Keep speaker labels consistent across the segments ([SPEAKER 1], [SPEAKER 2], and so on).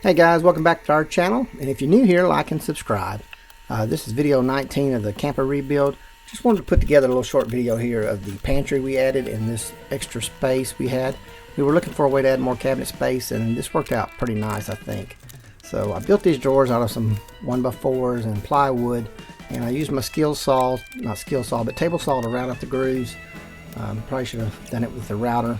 [SPEAKER 1] Hey guys, welcome back to our channel, and if you're new here, like and subscribe. This is video 19 of the camper rebuild. Just wanted to put together a little short video here of the pantry we added and this extra space we had. We were looking for a way to add more cabinet space, and this worked out pretty nice, I think. So I built these drawers out of some 1x4s and plywood, and I used my table saw to route out the grooves. Probably should have done it with the router.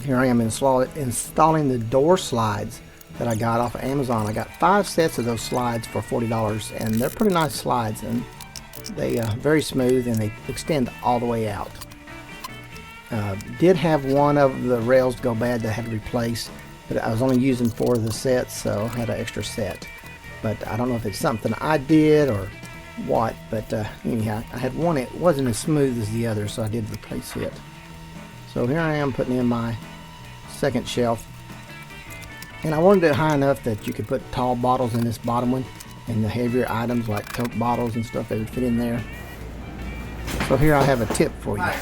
[SPEAKER 1] Here I am installing the door slides that I got off of Amazon. I got 5 sets of those slides for $40, and they're pretty nice slides, and they very smooth, and they extend all the way out. Did have one of the rails go bad that I had to replace, but I was only using 4 of the sets, so I had an extra set. But I don't know if it's something I did or what, but anyhow, I had one. It wasn't as smooth as the other, so I did replace it. So here I am putting in my second shelf, and I wanted it high enough that you could put tall bottles in this bottom one, and the heavier items like Coke bottles and stuff, they would fit in there. So here I have a tip for you. Right.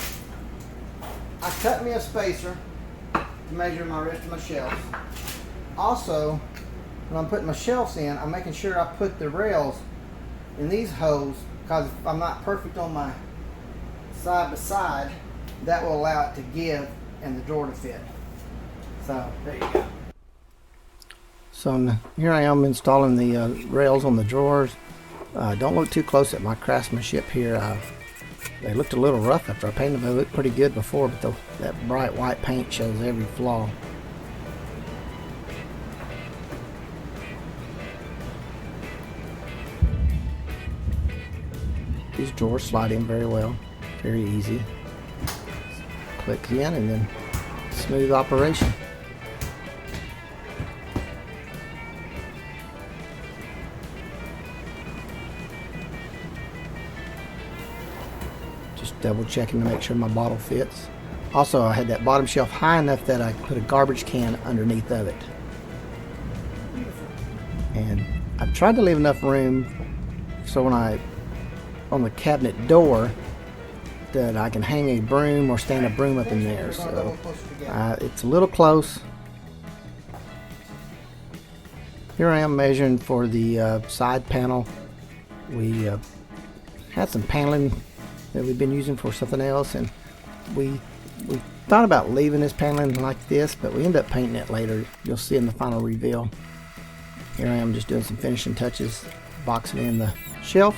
[SPEAKER 1] I cut me a spacer to measure my rest of my shelves. Also, when I'm putting my shelves in, I'm making sure I put the rails in these holes, because if I'm not perfect on my side by side, that will allow it to give and the drawer to fit. So there you go. So here I am installing the rails on the drawers. Don't look too close at my craftsmanship here. They looked a little rough after I painted them. They looked pretty good before, but that bright white paint shows every flaw. These drawers slide in very well, very easy. Click in and then smooth operation. Just double checking to make sure my bottle fits. Also, I had that bottom shelf high enough that I could put a garbage can underneath of it. And I've tried to leave enough room so when on the cabinet door that I can hang a broom or stand a broom up in there. So it's a little close. Here I am measuring for the side panel. We had some paneling that we've been using for something else, and we thought about leaving this paneling like this, but we ended up painting it later. You'll see in the final reveal. Here I am just doing some finishing touches, boxing in the shelf.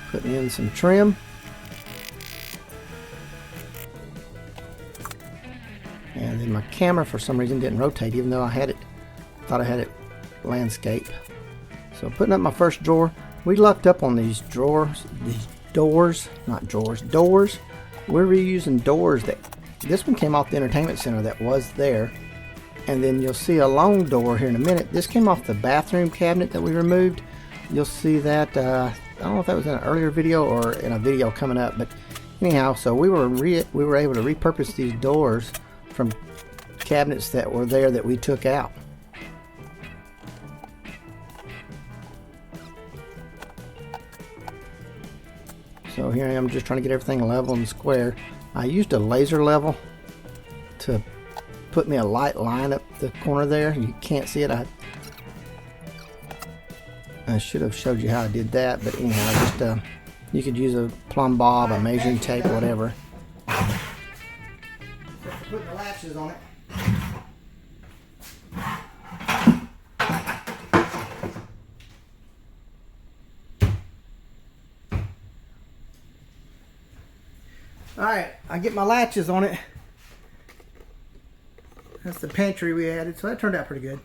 [SPEAKER 1] Putting in some trim. And then my camera for some reason didn't rotate, even though I thought I had it landscape. So putting up my first drawer. We lucked up on these doors. We're reusing doors this one came off the entertainment center that was there. And then you'll see a long door here in a minute. This came off the bathroom cabinet that we removed. You'll see that, I don't know if that was in an earlier video or in a video coming up, but anyhow, so we were able to repurpose these doors from cabinets that were there that we took out. So here I am just trying to get everything level and square. I used a laser level to put me a light line up the corner there. You can't see it. I should have showed you how I did that, but anyhow, just you could use a plumb bob, a measuring tape, whatever. Putting the latches on it. Alright, I get my latches on it. That's the pantry we added, so that turned out pretty good.